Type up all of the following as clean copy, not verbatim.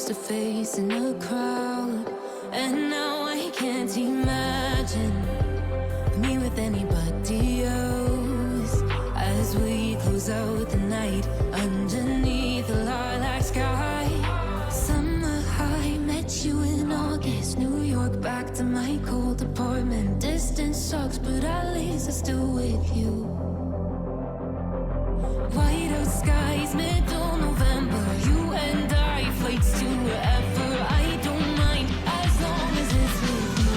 face to face in a crowd, and now I can't imagine me with anybody else. As we close out the night underneath the lilac sky. Summer high, met you in August. New York, back to my cold apartment. Distance sucks, but at least I'm still with you. White out skies, middle November. You and I, flights to wherever. I don't mind, as long as it's with you.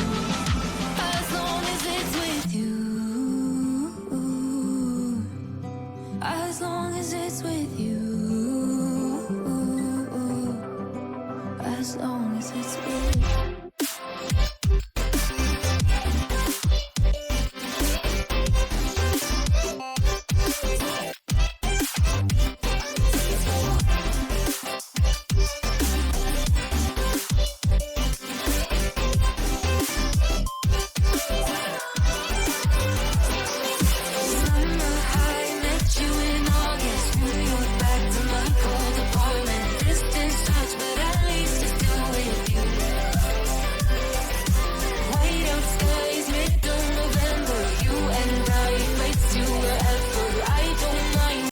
As long as it's with you. As long as it's with you. As long as it's with you.